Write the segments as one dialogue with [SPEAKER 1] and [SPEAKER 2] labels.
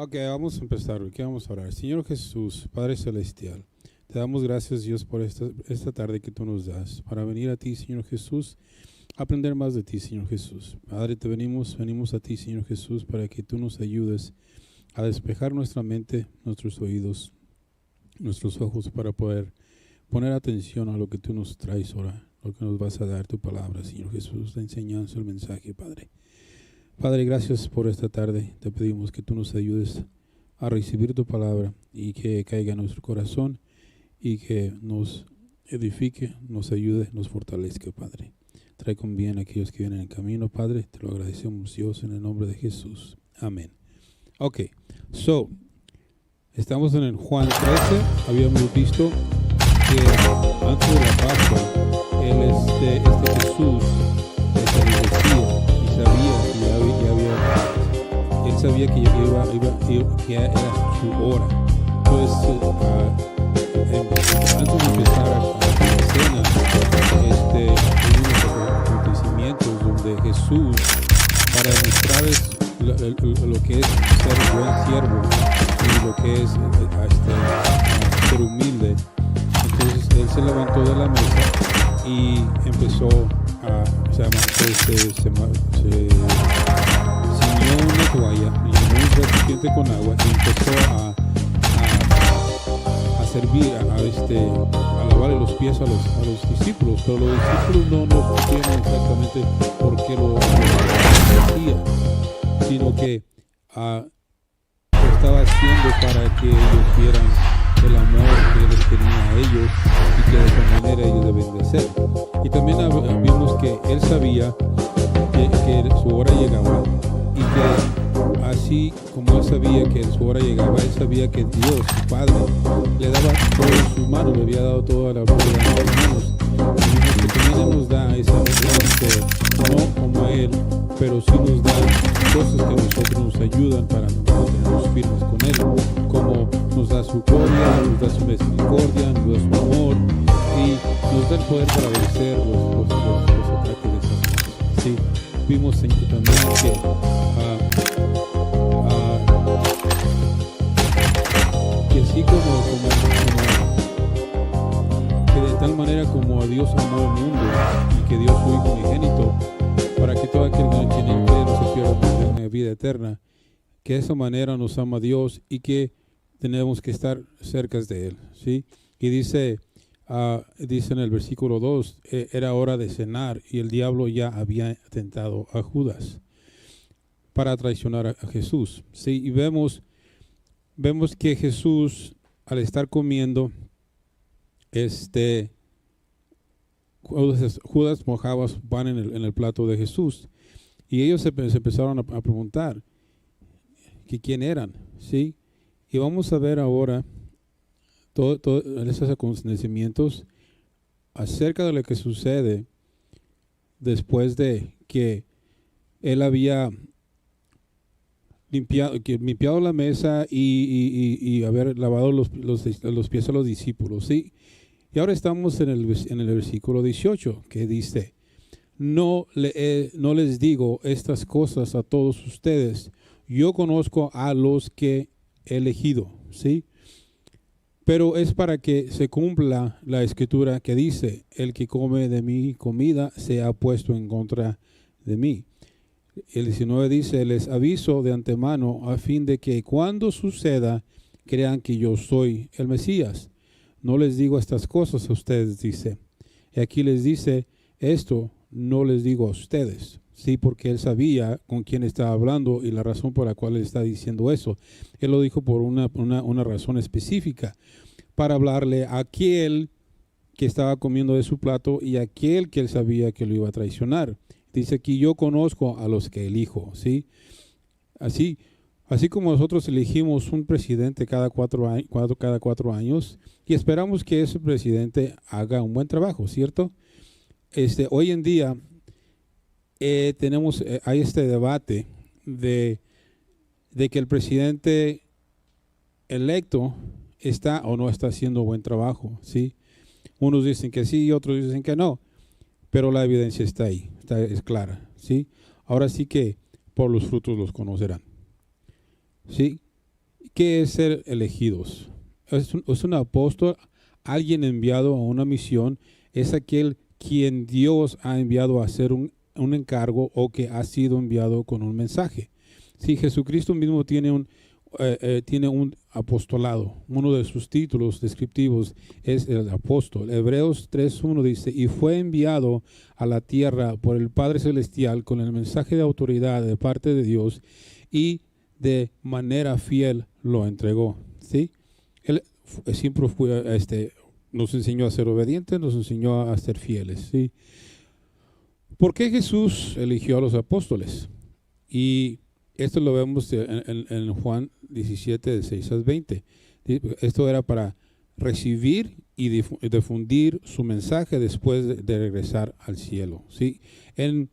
[SPEAKER 1] Ok, vamos a empezar. ¿Qué vamos a orar? Señor Jesús, Padre Celestial, te damos gracias, Dios, por esta tarde que tú nos das, para venir a ti, Señor Jesús, a aprender más de ti, Señor Jesús. Padre, venimos a ti, Señor Jesús, para que tú nos ayudes a despejar nuestra mente, nuestros oídos, nuestros ojos, para poder poner atención a lo que tú nos traes ahora, lo que nos vas a dar, tu palabra, Señor Jesús, la enseñanza, el mensaje, Padre. Padre, gracias por esta tarde. Te pedimos que tú nos ayudes a recibir tu palabra y que caiga en nuestro corazón y que nos edifique, nos ayude, nos fortalezca, Padre. Trae con bien a aquellos que vienen en camino, Padre. Te lo agradecemos, Dios, en el nombre de Jesús. Amén. Ok, estamos en el Juan 13. Habíamos visto que antes de la Pascua, este Jesús se decía y sabía que él sabía que era su hora. Entonces, antes de empezar a la cena, hay unos acontecimientos donde Jesús, para mostrarles lo que es ser buen siervo y lo que es ser humilde, entonces él se levantó de la mesa y empezó a ciñó una toalla, llenó un recipiente con agua y empezó a servir, a lavarle los pies a los discípulos, pero los discípulos no supieron exactamente por qué lo hacía, sino que lo estaba haciendo para que ellos vieran el amor que él les tenía a ellos y que de esa manera ellos deben de ser. Y también vimos que él sabía que su hora llegaba y que así como él sabía que su hora llegaba, él sabía que Dios, su Padre, le daba todo en sus manos, le había dado toda la autoridad en sus manos. Y vimos que también él nos da esa no como él, pero sí nos da cosas que a nosotros nos ayudan para mantenernos firmes con él, como nos da su gloria, nos da su misericordia, nos da su amor y nos da el poder para vencer los ataques de Satanás. Sí, vimos también que así como que de tal manera como a Dios amó el mundo y que dio su Hijo unigénito para que todo aquel que en él cree no se pierda, mas tenga vida eterna, que de esa manera nos ama Dios y que tenemos que estar cerca de él, ¿sí? Y dice en el versículo 2, era hora de cenar y el diablo ya había tentado a Judas para traicionar a Jesús, ¿sí? Y vemos que Jesús, al estar comiendo, Judas mojaba su pan en el plato de Jesús y ellos se empezaron a preguntar que quién eran, ¿sí? Y vamos a ver ahora todos esos acontecimientos acerca de lo que sucede después de que él había limpiado la mesa y haber lavado los pies a los discípulos, ¿sí? Y ahora estamos en el versículo 18 que dice: no les digo estas cosas a todos ustedes, yo conozco a los que he elegido, ¿sí? Pero es para que se cumpla la escritura que dice: el que come de mi comida se ha puesto en contra de mí. El 19 dice: les aviso de antemano a fin de que cuando suceda crean que yo soy el Mesías. No les digo estas cosas a ustedes, dice. Y aquí les dice: esto no les digo a ustedes. Sí, porque él sabía con quién estaba hablando y la razón por la cual él está diciendo eso. Él lo dijo por una razón específica, para hablarle a aquel que estaba comiendo de su plato y a aquel que él sabía que lo iba a traicionar. Dice aquí: yo conozco a los que elijo, ¿sí? Así como nosotros elegimos un presidente cada cuatro años y esperamos que ese presidente haga un buen trabajo, ¿cierto? Hoy en día hay este debate de que el presidente electo está o no está haciendo buen trabajo, ¿sí? Unos dicen que sí y otros dicen que no, pero la evidencia está ahí, es clara, ¿sí? Ahora sí que por los frutos los conocerán, ¿sí? ¿Qué es ser elegidos? Es un apóstol, alguien enviado a una misión, es aquel quien Dios ha enviado a hacer un encargo o que ha sido enviado con un mensaje. Sí, Jesucristo mismo tiene un apostolado. Uno de sus títulos descriptivos es el apóstol. Hebreos 3:1 dice, y fue enviado a la tierra por el Padre Celestial con el mensaje de autoridad de parte de Dios y de manera fiel lo entregó. ¿Sí? Él siempre nos enseñó a ser obedientes, nos enseñó a ser fieles. ¿Sí? ¿Por qué Jesús eligió a los apóstoles? Y esto lo vemos en Juan 17, de 6 al 20. Esto era para recibir y difundir su mensaje después de regresar al cielo. ¿Sí? En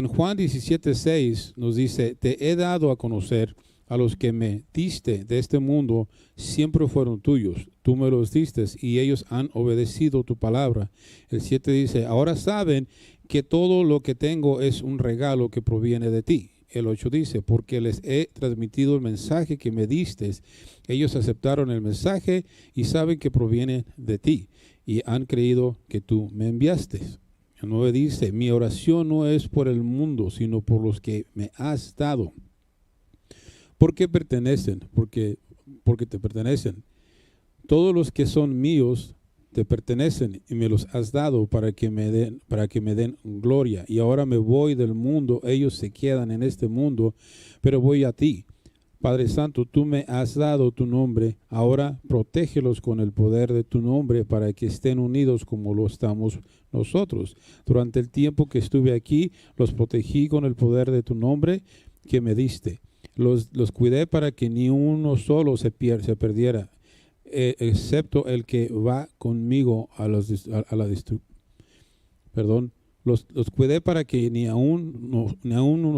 [SPEAKER 1] Juan 17, 6 nos dice, te he dado a conocer a los que me diste de este mundo, siempre fueron tuyos. Tú me los diste y ellos han obedecido tu palabra. El 7 dice, ahora saben que todo lo que tengo es un regalo que proviene de ti. El 8 dice, porque les he transmitido el mensaje que me diste. Ellos aceptaron el mensaje y saben que proviene de ti y han creído que tú me enviaste. El 9 dice, mi oración no es por el mundo, sino por los que me has dado. ¿Por qué pertenecen? Porque te pertenecen. Todos los que son míos te pertenecen y me los has dado para que me den gloria. Y ahora me voy del mundo, ellos se quedan en este mundo, pero voy a ti. Padre Santo, tú me has dado tu nombre, ahora protégelos con el poder de tu nombre para que estén unidos como lo estamos nosotros. Durante el tiempo que estuve aquí, los protegí con el poder de tu nombre que me diste. Los cuidé para que ni uno solo se perdiera, excepto el que va conmigo a la destrucción. Perdón. Los cuidé para que ni aún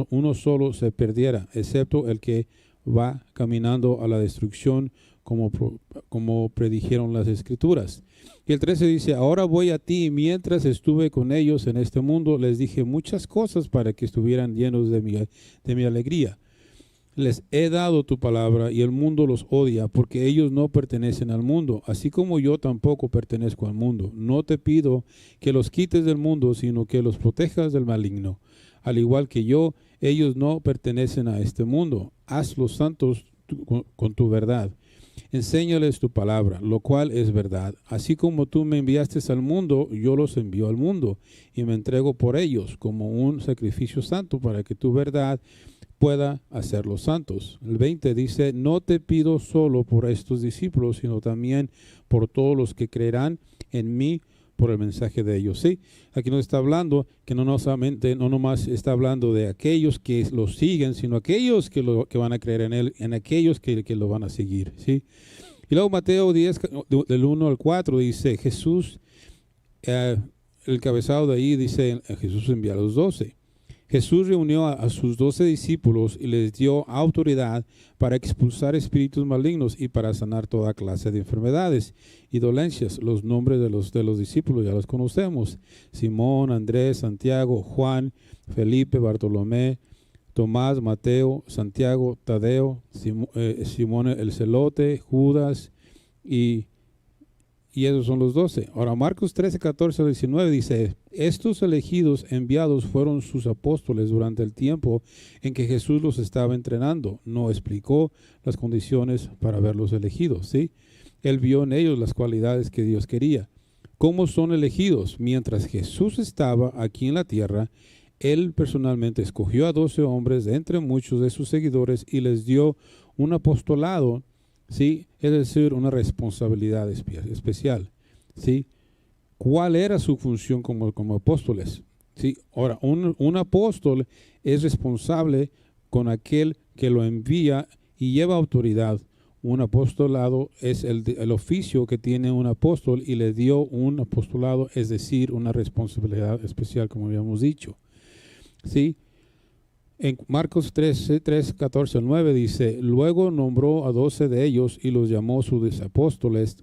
[SPEAKER 1] uno solo se perdiera, excepto el que va caminando a la destrucción, como predijeron las Escrituras. Y el 13 dice, ahora voy a ti, mientras estuve con ellos en este mundo, les dije muchas cosas para que estuvieran llenos de mi alegría. Les he dado tu palabra y el mundo los odia porque ellos no pertenecen al mundo, así como yo tampoco pertenezco al mundo. No te pido que los quites del mundo, sino que los protejas del maligno. Al igual que yo, ellos no pertenecen a este mundo. Hazlos santos con tu verdad. Enséñales tu palabra, lo cual es verdad. Así como tú me enviaste al mundo, yo los envío al mundo y me entrego por ellos como un sacrificio santo para que tu verdad pueda hacerlos santos. El 20 dice, no te pido solo por estos discípulos, sino también por todos los que creerán en mí por el mensaje de ellos. Sí, aquí nos está hablando que no nomás está hablando de aquellos que lo siguen, sino aquellos que van a creer en él, en aquellos que lo van a seguir. Sí. Y luego Mateo 10, del 1 al 4, dice, Jesús, el cabezado de ahí dice, Jesús envía a los 12. Jesús reunió a sus 12 discípulos y les dio autoridad para expulsar espíritus malignos y para sanar toda clase de enfermedades y dolencias. Los nombres de los discípulos ya los conocemos: Simón, Andrés, Santiago, Juan, Felipe, Bartolomé, Tomás, Mateo, Santiago, Tadeo, Simón el celote, Judas y esos son los 12. Ahora Marcos 13, 14 al 19 dice, estos elegidos enviados fueron sus apóstoles durante el tiempo en que Jesús los estaba entrenando. No explicó las condiciones para verlos elegidos, ¿sí? Él vio en ellos las cualidades que Dios quería. ¿Cómo son elegidos? Mientras Jesús estaba aquí en la tierra, Él personalmente escogió a 12 hombres de entre muchos de sus seguidores y les dio un apostolado, ¿sí? Es decir, una responsabilidad especial, ¿sí? ¿Cuál era su función como apóstoles? ¿Sí? Ahora, un apóstol es responsable con aquel que lo envía y lleva autoridad. Un apostolado es el oficio que tiene un apóstol y le dio un apostolado, es decir, una responsabilidad especial, como habíamos dicho, ¿sí? En Marcos 13, 14 al 9 dice, luego nombró a 12 de ellos y los llamó sus apóstoles.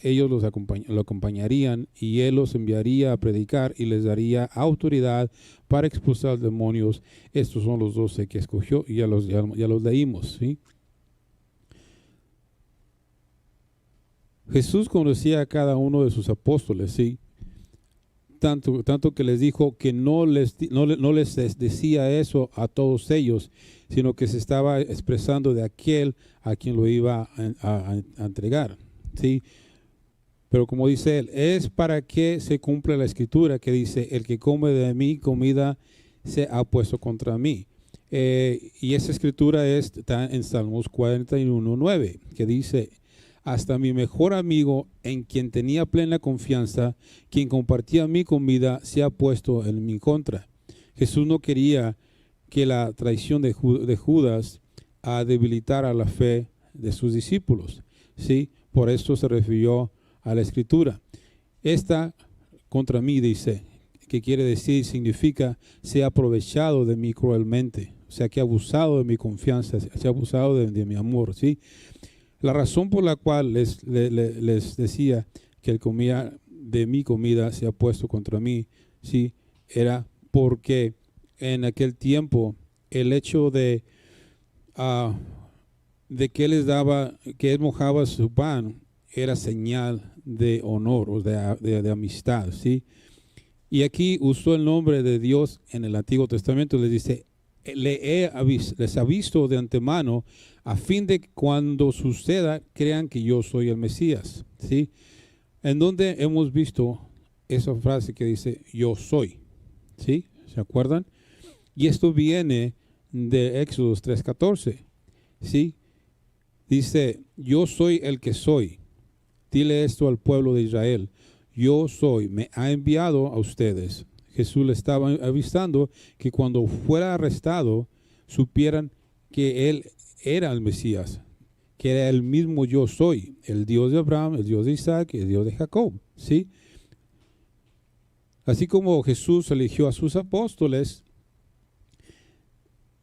[SPEAKER 1] Ellos lo acompañarían y él los enviaría a predicar y les daría autoridad para expulsar demonios. Estos son los 12 que escogió y ya los leímos, ¿sí? Jesús conocía a cada uno de sus apóstoles, ¿sí? Tanto que les dijo que no les decía eso a todos ellos, sino que se estaba expresando de aquel a quien lo iba a entregar, ¿sí? Pero como dice él, es para que se cumpla la escritura que dice, el que come de mi comida se ha puesto contra mí. Y esa escritura está en Salmos 41:9, que dice, hasta mi mejor amigo, en quien tenía plena confianza, quien compartía mi comida, se ha puesto en mi contra. Jesús no quería que la traición de Judas debilitara la fe de sus discípulos, ¿sí? Por esto se refirió a la escritura. Esta contra mí, dice, que quiere decir, significa, se ha aprovechado de mí cruelmente, o sea, que ha abusado de mi confianza, se ha abusado de mi amor, ¿sí? La razón por la cual les decía que él comía de mi comida se ha puesto contra mí, ¿sí? Era porque en aquel tiempo el hecho de que él les daba, que él mojaba su pan, era señal de honor o de amistad, ¿sí? Y aquí usó el nombre de Dios en el Antiguo Testamento, les dice, les aviso de antemano a fin de que cuando suceda crean que yo soy el Mesías, ¿sí? En donde hemos visto esa frase que dice yo soy, ¿sí? ¿Se acuerdan? Y esto viene de Éxodo 3:14, ¿sí? Dice, yo soy el que soy. Dile esto al pueblo de Israel. Yo soy, me ha enviado a ustedes. Jesús le estaba avisando que cuando fuera arrestado, supieran que él era el Mesías, que era el mismo yo soy, el Dios de Abraham, el Dios de Isaac, el Dios de Jacob, ¿sí? Así como Jesús eligió a sus apóstoles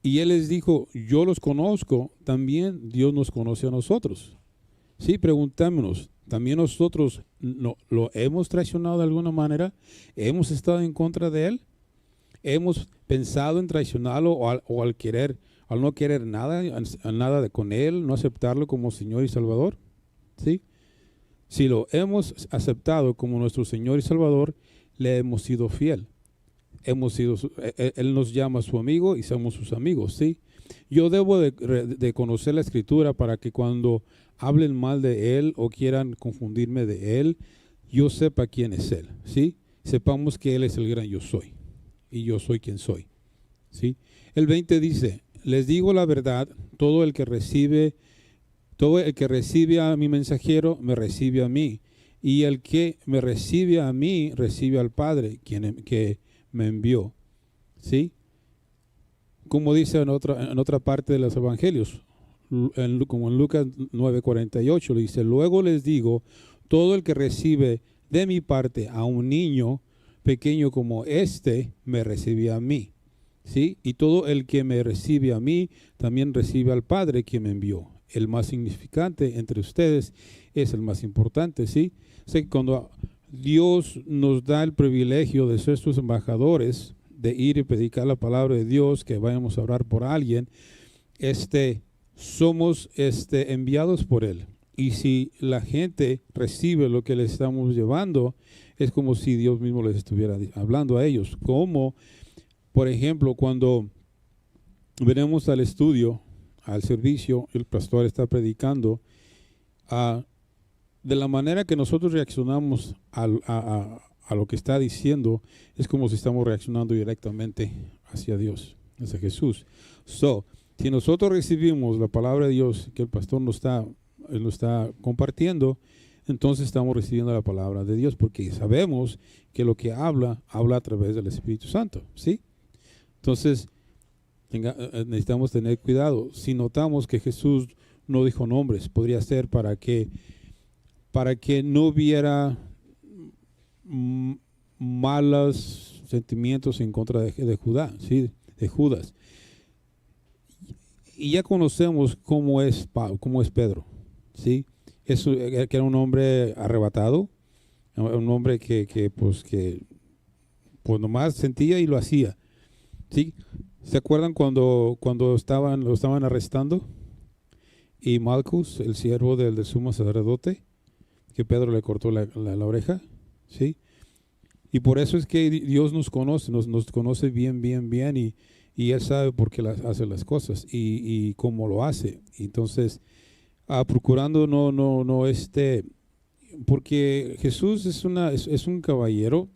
[SPEAKER 1] y él les dijo, yo los conozco, también Dios nos conoce a nosotros. Sí, preguntémonos, ¿también nosotros lo hemos traicionado de alguna manera? ¿Hemos estado en contra de él? ¿Hemos pensado en traicionarlo o al no querer nada con él, no aceptarlo como Señor y Salvador? ¿Sí? Si lo hemos aceptado como nuestro Señor y Salvador, le hemos sido fiel. Él nos llama su amigo y somos sus amigos, ¿sí? Yo debo de conocer la Escritura para que cuando hablen mal de Él o quieran confundirme de Él, yo sepa quién es Él, ¿sí? Sepamos que Él es el gran yo soy y yo soy quien soy, ¿sí? El 20 dice, les digo la verdad, todo el que recibe a mi mensajero, me recibe a mí, y el que me recibe a mí, recibe al Padre, que me envió, ¿sí? Como dice en otra parte de los evangelios, como en Lucas 9:48, le dice, luego les digo, todo el que recibe de mi parte a un niño pequeño como este, me recibe a mí, ¿sí? Y todo el que me recibe a mí, también recibe al Padre que me envió. El más significante entre ustedes es el más importante, ¿sí? O sea, cuando Dios nos da el privilegio de ser sus embajadores, de ir y predicar la palabra de Dios, que vayamos a orar por alguien, somos enviados por Él. Y si la gente recibe lo que les estamos llevando, es como si Dios mismo les estuviera hablando a ellos. Como, por ejemplo, cuando venimos al estudio, al servicio, el pastor está predicando, de la manera que nosotros reaccionamos a lo que está diciendo, es como si estamos reaccionando directamente hacia Dios, hacia Jesús. Si nosotros recibimos la palabra de Dios que el pastor nos está compartiendo, entonces estamos recibiendo la palabra de Dios, porque sabemos que lo que habla a través del Espíritu Santo, ¿sí? Entonces, necesitamos tener cuidado. Si notamos que Jesús no dijo nombres, podría ser para que no hubiera malos sentimientos en contra de Judá, ¿sí? De Judas. Y ya conocemos cómo es Pedro, ¿sí? Que era un hombre arrebatado, un hombre que nomás sentía y lo hacía, ¿sí? ¿Se acuerdan cuando lo estaban arrestando? Y Malcus, el siervo del sumo sacerdote, que Pedro le cortó la oreja, ¿sí? Y por eso es que Dios nos conoce, nos conoce bien, bien, bien, y Él sabe por qué hace las cosas y cómo lo hace. Entonces, procurando no, porque Jesús es un caballero,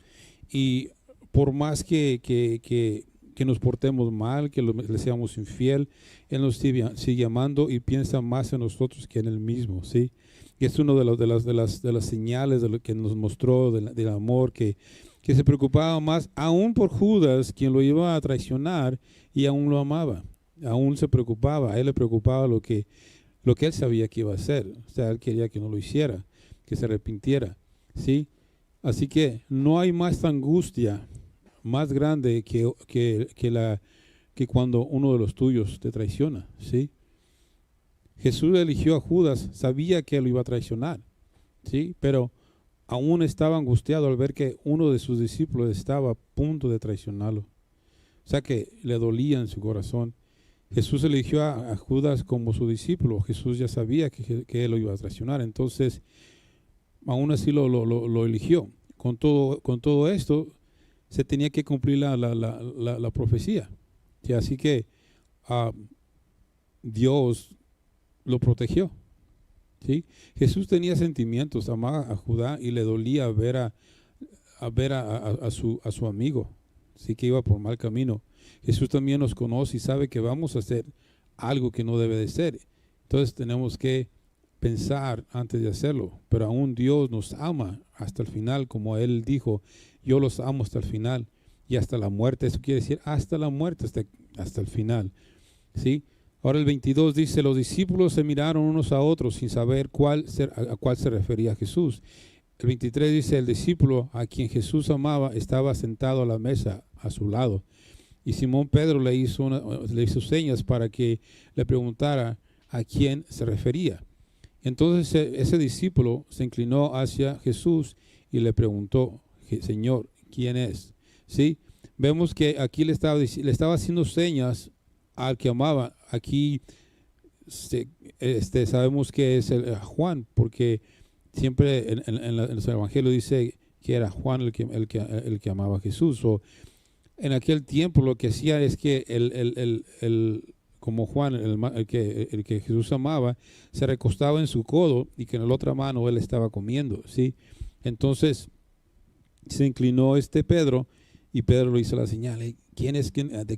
[SPEAKER 1] y por más que nos portemos mal, que le seamos infiel, Él nos sigue amando y piensa más en nosotros que en Él mismo, ¿sí? Y es uno de las señales de lo que nos mostró del amor, que se preocupaba más aún por Judas, quien lo iba a traicionar, y aún lo amaba, aún se preocupaba, a Él le preocupaba lo que Él sabía que iba a hacer. O sea, Él quería que no lo hiciera, que se arrepintiera, ¿sí? Así que no hay más angustia más grande que cuando uno de los tuyos te traiciona, ¿sí? Jesús eligió a Judas, sabía que él lo iba a traicionar, ¿sí? Pero aún estaba angustiado al ver que uno de sus discípulos estaba a punto de traicionarlo. O sea que le dolía en su corazón. Jesús eligió a Judas como su discípulo. Jesús ya sabía que él lo iba a traicionar. Entonces, aún así lo eligió. Con todo esto, se tenía que cumplir la profecía. Y así que Dios lo protegió, ¿sí? Jesús tenía sentimientos, amaba a Judá y le dolía ver a su amigo, sí, que iba por mal camino. Jesús también nos conoce y sabe que vamos a hacer algo que no debe de ser. Entonces tenemos que pensar antes de hacerlo, pero aún Dios nos ama hasta el final, como Él dijo, yo los amo hasta el final y hasta la muerte. Eso quiere decir hasta la muerte, hasta el final, ¿sí? Ahora el 22 dice, los discípulos se miraron unos a otros sin saber a cuál se refería Jesús. El 23 dice, el discípulo a quien Jesús amaba estaba sentado a la mesa a su lado. Y Simón Pedro le hizo señas para que le preguntara a quién se refería. Entonces ese discípulo se inclinó hacia Jesús y le preguntó, Señor, ¿quién es? ¿Sí? Vemos que aquí le estaba haciendo señas al que amaba. Aquí sabemos que es Juan, porque siempre en los evangelios dice que era Juan el que amaba a Jesús. En aquel tiempo lo que hacía es que como Juan, el que Jesús amaba, se recostaba en su codo y que en la otra mano él estaba comiendo, ¿sí? Entonces se inclinó Pedro, y Pedro le hizo la señal, ¿de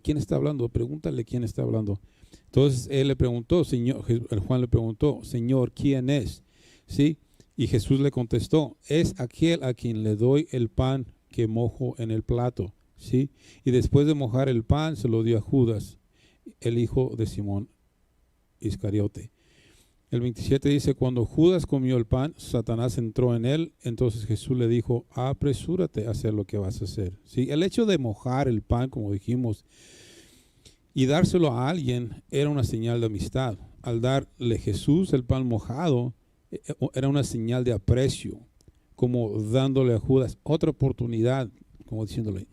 [SPEAKER 1] quién está hablando? Pregúntale quién está hablando. Entonces él le preguntó, Juan le preguntó, Señor, ¿quién es? ¿Sí? Y Jesús le contestó, es aquel a quien le doy el pan que mojo en el plato, ¿sí? Y después de mojar el pan se lo dio a Judas, el hijo de Simón Iscariote. El 27 dice, cuando Judas comió el pan, Satanás entró en él. Entonces Jesús le dijo, apresúrate a hacer lo que vas a hacer, ¿sí? El hecho de mojar el pan, como dijimos, y dárselo a alguien era una señal de amistad. Al darle Jesús el pan mojado, era una señal de aprecio, como dándole a Judas otra oportunidad, como diciéndole,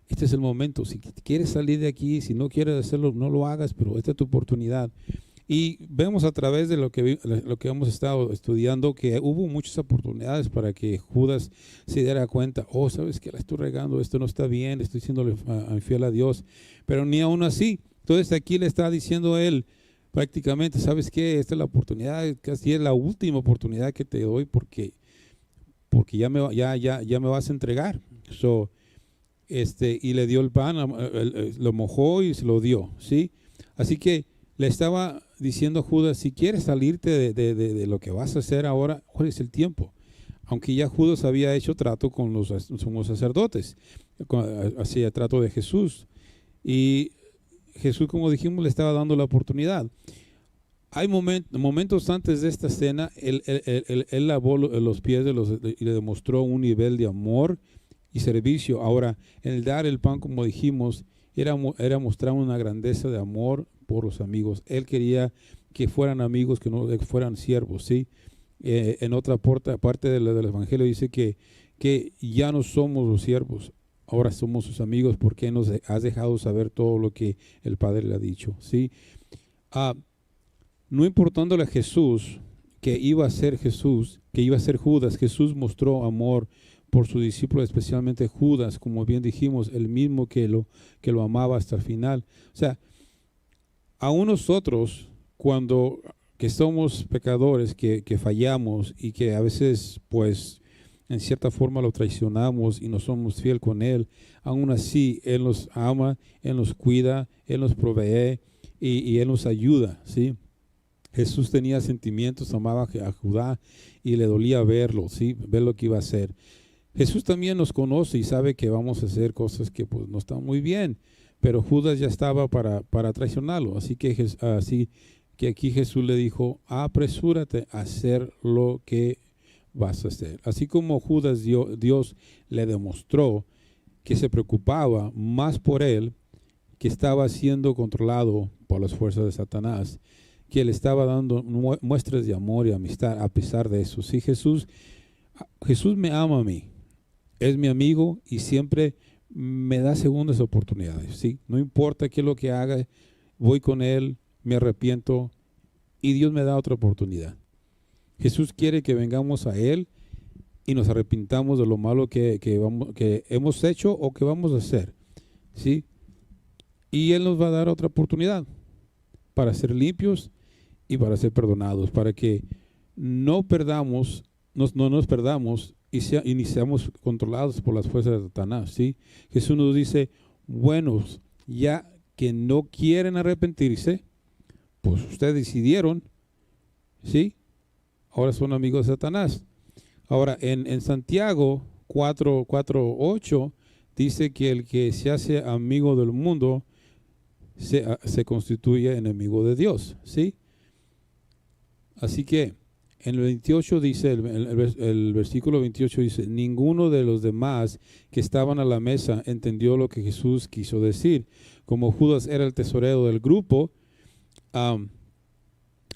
[SPEAKER 1] este es el momento, si quieres salir de aquí, si no quieres hacerlo, no lo hagas, pero esta es tu oportunidad. Y vemos a través de lo que hemos estado estudiando que hubo muchas oportunidades para que Judas se diera cuenta, sabes que la estoy regando, esto no está bien, estoy siendo infiel a Dios, pero ni aún así. Entonces aquí le está diciendo él prácticamente, ¿sabes qué? Esta es la oportunidad, casi es la última oportunidad que te doy porque ya me vas a entregar. Y le dio el pan, lo mojó y se lo dio, ¿sí? Así que le estaba diciendo a Judas, si quieres salirte de lo que vas a hacer ahora, ¿cuál es el tiempo? Aunque ya Judas había hecho trato con los sumos sacerdotes, hacía trato de Jesús. Y Jesús, como dijimos, le estaba dando la oportunidad. Hay momentos antes de esta cena, él lavó los pies y le demostró un nivel de amor y servicio. Ahora, el dar el pan, como dijimos, era mostrar una grandeza de amor por los amigos. Él quería que fueran amigos, que no fueran siervos, ¿sí? En otra parte del evangelio dice que ya no somos los siervos, ahora somos sus amigos porque nos has dejado saber todo lo que el Padre le ha dicho, ¿sí? No importándole a Jesús que iba a ser Jesús, que iba a ser Judas, Jesús mostró amor por su discípulo, especialmente Judas, como bien dijimos, el mismo que lo amaba hasta el final. O sea, aún nosotros, cuando que somos pecadores, que fallamos y que a veces, pues, en cierta forma lo traicionamos y no somos fiel con Él, aún así Él nos ama, Él nos cuida, Él nos provee y Él nos ayuda, ¿sí? Jesús tenía sentimientos, amaba a Judá y le dolía verlo, ¿sí? Ver lo que iba a hacer. Jesús también nos conoce y sabe que vamos a hacer cosas que pues no están muy bien, pero Judas ya estaba para traicionarlo, así que aquí Jesús le dijo, apresúrate a hacer lo que vas a hacer. Así como Judas, Dios le demostró que se preocupaba más por él, que estaba siendo controlado por las fuerzas de Satanás, que le estaba dando muestras de amor y amistad a pesar de eso. Sí, Jesús me ama a mí, es mi amigo y siempre me da segundas oportunidades. ¿Sí? No importa qué es lo que haga, voy con Él, me arrepiento y Dios me da otra oportunidad. Jesús quiere que vengamos a Él y nos arrepintamos de lo malo que hemos hecho o que vamos a hacer. ¿Sí? Y Él nos va a dar otra oportunidad para ser limpios y para ser perdonados, para que no nos perdamos y ni seamos controlados por las fuerzas de Satanás. ¿Sí? Jesús nos dice, buenos, ya que no quieren arrepentirse, pues ustedes decidieron, ¿sí? Ahora son amigos de Satanás. Ahora, en Santiago 4:8 dice que el que se hace amigo del mundo se constituye enemigo de Dios, ¿sí? Así que en el 28 dice, el versículo 28 dice, ninguno de los demás que estaban a la mesa entendió lo que Jesús quiso decir. Como Judas era el tesorero del grupo,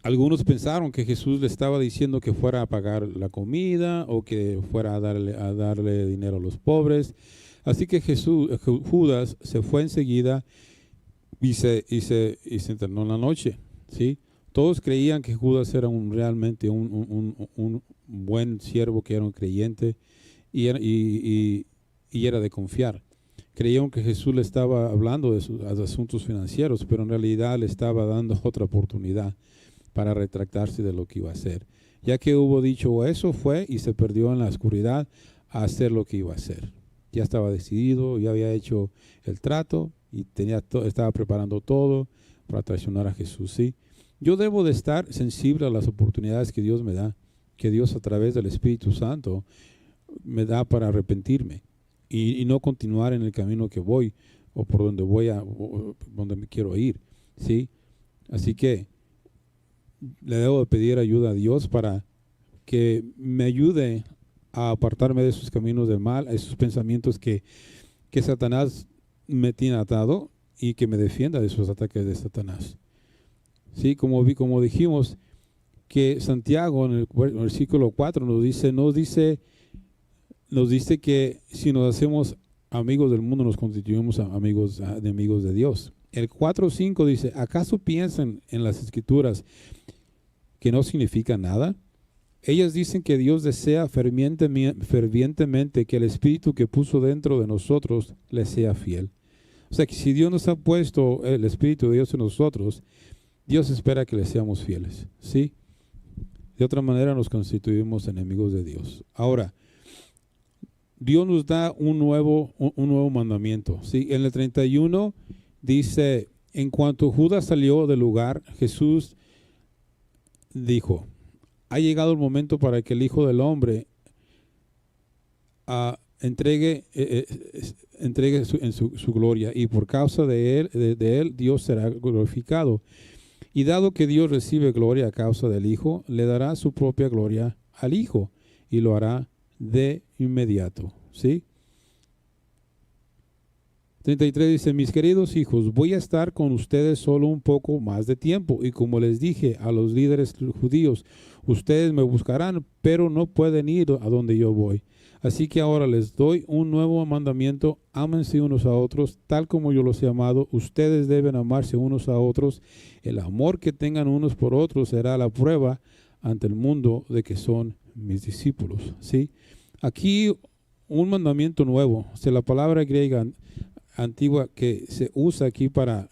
[SPEAKER 1] algunos pensaron que Jesús le estaba diciendo que fuera a pagar la comida o que fuera a darle dinero a los pobres. Así que Judas se fue enseguida y se internó en la noche, ¿sí? Todos creían que Judas era realmente un buen siervo, que era un creyente y era de confiar. Creían que Jesús le estaba hablando de sus asuntos financieros, pero en realidad le estaba dando otra oportunidad para retractarse de lo que iba a hacer. Ya que hubo dicho eso, fue y se perdió en la oscuridad a hacer lo que iba a hacer. Ya estaba decidido, ya había hecho el trato y estaba preparando todo para traicionar a Jesús, ¿sí? Yo debo de estar sensible a las oportunidades que Dios me da, que Dios a través del Espíritu Santo me da para arrepentirme y no continuar en el camino que voy o por donde o donde me quiero ir, ¿sí? Así que le debo de pedir ayuda a Dios para que me ayude a apartarme de esos caminos del mal, a esos pensamientos que Satanás me tiene atado y que me defienda de esos ataques de Satanás. Sí, como dijimos, que Santiago en el versículo 4 nos dice que si nos hacemos amigos del mundo, nos constituimos enemigos de Dios. El 4:5 dice, ¿acaso piensan en las Escrituras que no significan nada? Ellas dicen que Dios desea fervientemente que el Espíritu que puso dentro de nosotros le sea fiel. O sea, que si Dios nos ha puesto el Espíritu de Dios en nosotros, Dios espera que le seamos fieles, ¿sí? De otra manera nos constituimos enemigos de Dios. Ahora, Dios nos da un nuevo mandamiento, ¿sí? En el 31 dice, en cuanto Judas salió del lugar, Jesús dijo, ha llegado el momento para que el Hijo del Hombre entregue su gloria, y por causa de él Dios será glorificado. Y dado que Dios recibe gloria a causa del Hijo, le dará su propia gloria al Hijo y lo hará de inmediato. ¿Sí? 33 dice, mis queridos hijos, voy a estar con ustedes solo un poco más de tiempo. Y como les dije a los líderes judíos, ustedes me buscarán, pero no pueden ir a donde yo voy. Así que ahora les doy un nuevo mandamiento, ámense unos a otros, tal como yo los he amado. Ustedes deben amarse unos a otros. El amor que tengan unos por otros será la prueba ante el mundo de que son mis discípulos. ¿Sí? Aquí un mandamiento nuevo. O sea, la palabra griega antigua que se usa aquí para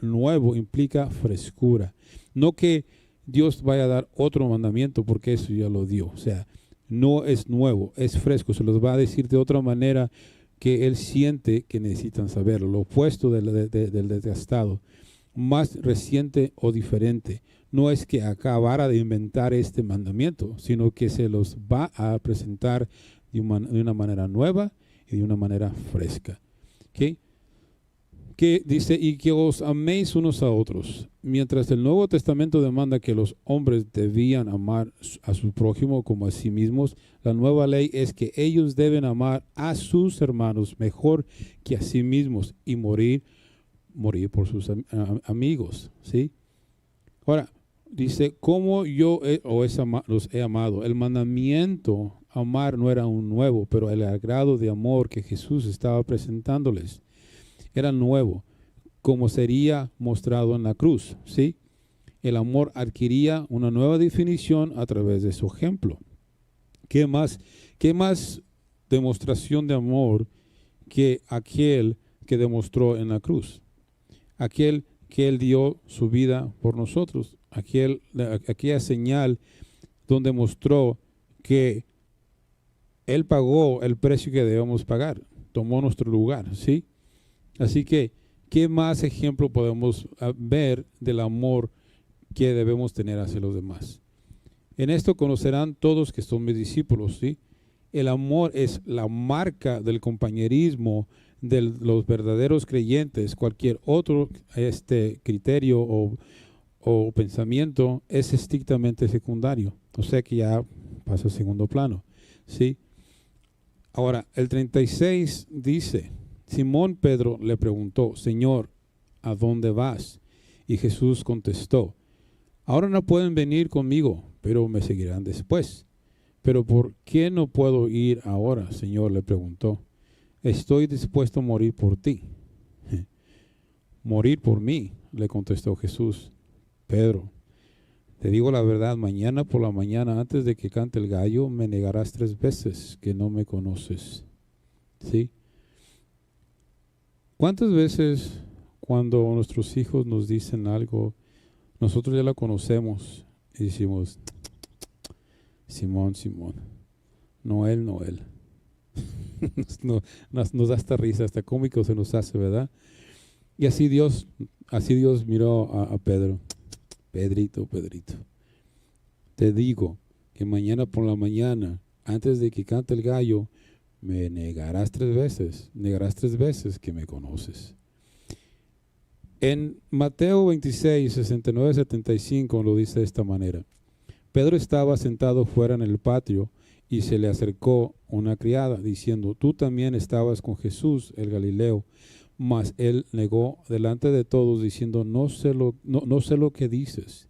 [SPEAKER 1] nuevo implica frescura. No que Dios vaya a dar otro mandamiento porque eso ya lo dio. O sea, no es nuevo, es fresco. Se los va a decir de otra manera que Él siente que necesitan saberlo. Lo opuesto del desgastado, más reciente o diferente. No es que acabara de inventar este mandamiento, sino que se los va a presentar de una manera nueva y de una manera fresca. ¿Okay? Que dice, y que os améis unos a otros. Mientras el Nuevo Testamento demanda que los hombres debían amar a su prójimo como a sí mismos, la nueva ley es que ellos deben amar a sus hermanos mejor que a sí mismos y morir por sus amigos. ¿Sí? Ahora, dice, como yo los he amado. El mandamiento, amar, no era un nuevo, pero el agrado de amor que Jesús estaba presentándoles era nuevo, como sería mostrado en la cruz, ¿sí? El amor adquiría una nueva definición a través de su ejemplo. ¿Qué más demostración de amor que aquel que demostró en la cruz? Aquel que Él dio su vida por nosotros, aquella señal donde mostró que Él pagó el precio que debemos pagar, tomó nuestro lugar, ¿sí? Así que, ¿qué más ejemplo podemos ver del amor que debemos tener hacia los demás? En esto conocerán todos que son mis discípulos, ¿sí? El amor es la marca del compañerismo de los verdaderos creyentes. Cualquier otro criterio o pensamiento es estrictamente secundario. O sea que ya pasa a segundo plano, ¿sí? Ahora, el 36 dice, Simón Pedro le preguntó, Señor, ¿a dónde vas? Y Jesús contestó, ahora no pueden venir conmigo, pero me seguirán después. ¿Pero por qué no puedo ir ahora, Señor? Le preguntó. Estoy dispuesto a morir por ti. Morir por mí, le contestó Jesús. Pedro, te digo la verdad, mañana por la mañana, antes de que cante el gallo, me negarás 3 veces que no me conoces. ¿Sí? ¿Cuántas veces cuando nuestros hijos nos dicen algo, nosotros ya lo conocemos y decimos, Simón, Noel. nos da hasta risa, hasta cómico se nos hace, ¿verdad? Y así Dios miró a Pedro. Pedrito, te digo que mañana por la mañana, antes de que cante el gallo, me negarás 3 veces que me conoces. En Mateo 26, 69, 75 lo dice de esta manera. Pedro estaba sentado fuera en el patio y se le acercó una criada diciendo, tú también estabas con Jesús el Galileo. Mas él negó delante de todos diciendo, no sé lo que dices.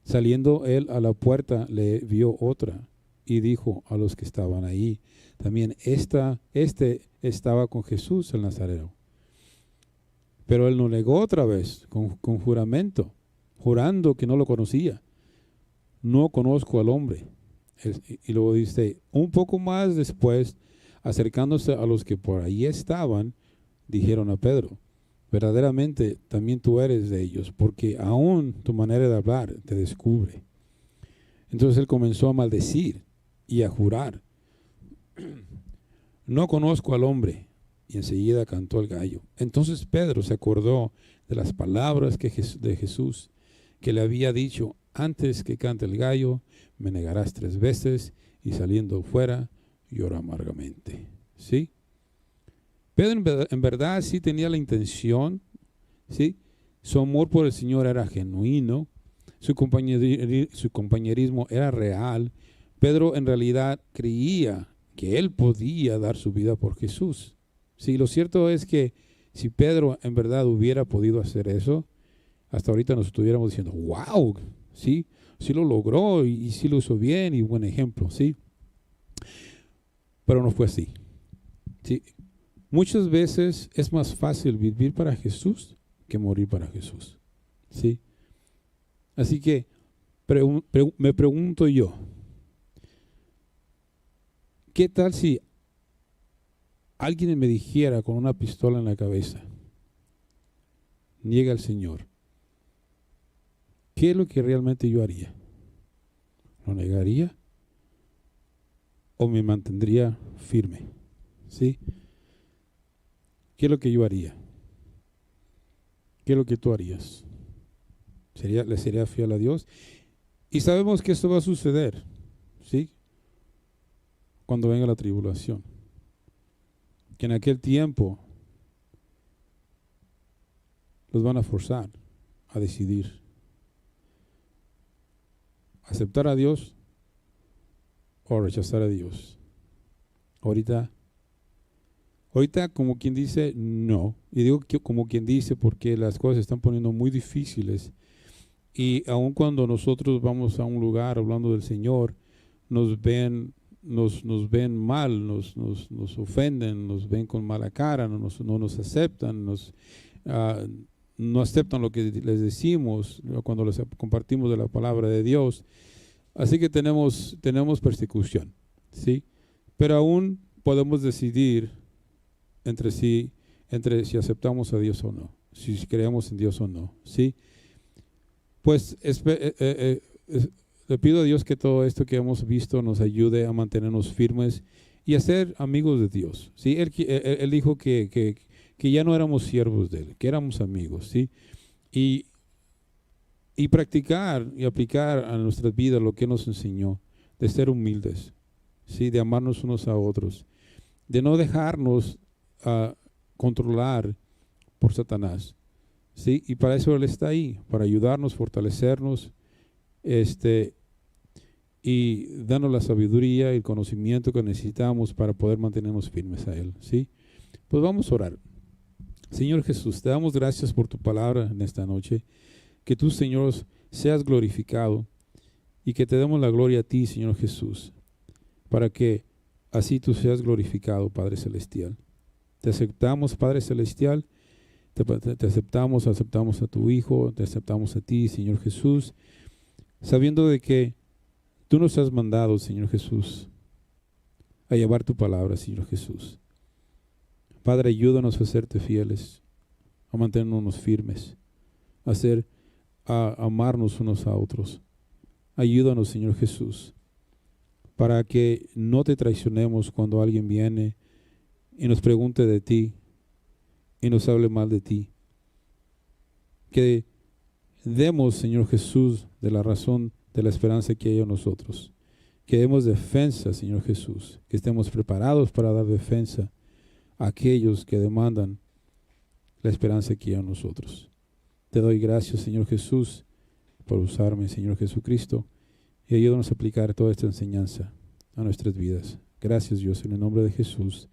[SPEAKER 1] Saliendo él a la puerta le vio otra y dijo a los que estaban ahí, también este estaba con Jesús el Nazareno. Pero él no negó otra vez con juramento, jurando que no lo conocía. No conozco al hombre. Y luego dice, un poco más después, acercándose a los que por ahí estaban, dijeron a Pedro, verdaderamente también tú eres de ellos, porque aún tu manera de hablar te descubre. Entonces él comenzó a maldecir y a jurar, no conozco al hombre. Y enseguida cantó el gallo. Entonces Pedro se acordó de las palabras de Jesús que le había dicho, antes que cante el gallo, me negarás 3 veces, y saliendo fuera, lloró amargamente. ¿Sí? Pedro en verdad sí tenía la intención, ¿sí? Su amor por el Señor era genuino, su compañerismo era real. Pedro en realidad creía que él podía dar su vida por Jesús. Sí, lo cierto es que si Pedro en verdad hubiera podido hacer eso, hasta ahorita nos estuviéramos diciendo, wow, sí lo logró y sí lo hizo bien y buen ejemplo, sí. Pero no fue así. Sí. Muchas veces es más fácil vivir para Jesús que morir para Jesús. Sí. Así que me pregunto yo, ¿qué tal si alguien me dijera con una pistola en la cabeza, niega al Señor? ¿Qué es lo que realmente yo haría? ¿Lo negaría o me mantendría firme? ¿Sí? ¿Qué es lo que yo haría? ¿Qué es lo que tú harías? ¿Le sería fiel a Dios? Y sabemos que esto va a suceder, ¿sí? Cuando venga la tribulación. Que en aquel tiempo los van a forzar a decidir. ¿Aceptar a Dios o rechazar a Dios? Ahorita como quien dice, no. Y digo que como quien dice porque las cosas se están poniendo muy difíciles. Y aun cuando nosotros vamos a un lugar hablando del Señor, nos ven mal, nos ofenden, nos ven con mala cara, no nos aceptan, no aceptan lo que les decimos cuando les compartimos de la palabra de Dios. Así que tenemos persecución, ¿sí? Pero aún podemos decidir entre si aceptamos a Dios o no, si creemos en Dios o no, ¿sí? Pues le pido a Dios que todo esto que hemos visto nos ayude a mantenernos firmes y a ser amigos de Dios, ¿sí? Él dijo que ya no éramos siervos de Él, que éramos amigos, ¿sí? Y practicar y aplicar a nuestras vidas lo que nos enseñó, de ser humildes, ¿sí? De amarnos unos a otros, de no dejarnos controlar por Satanás, ¿sí? Y para eso Él está ahí, para ayudarnos, fortalecernos, y darnos la sabiduría y el conocimiento que necesitamos para poder mantenernos firmes a Él, ¿sí? Pues vamos a orar. Señor Jesús, te damos gracias por tu palabra en esta noche. Que tú, Señor, seas glorificado y que te demos la gloria a ti, Señor Jesús, para que así tú seas glorificado, Padre Celestial. Te aceptamos, Padre Celestial, te aceptamos a tu Hijo, te aceptamos a ti, Señor Jesús, sabiendo de que tú nos has mandado, Señor Jesús, a llevar tu palabra, Señor Jesús. Padre, ayúdanos a serte fieles, a mantenernos firmes, a amarnos unos a otros. Ayúdanos, Señor Jesús, para que no te traicionemos cuando alguien viene y nos pregunte de ti y nos hable mal de ti. Que demos, Señor Jesús, de la razón de la esperanza que hay en nosotros. Que demos defensa, Señor Jesús, que estemos preparados para dar defensa a aquellos que demandan la esperanza que hay en nosotros. Te doy gracias, Señor Jesús, por usarme, Señor Jesucristo, y ayúdanos a aplicar toda esta enseñanza a nuestras vidas. Gracias, Dios, en el nombre de Jesús.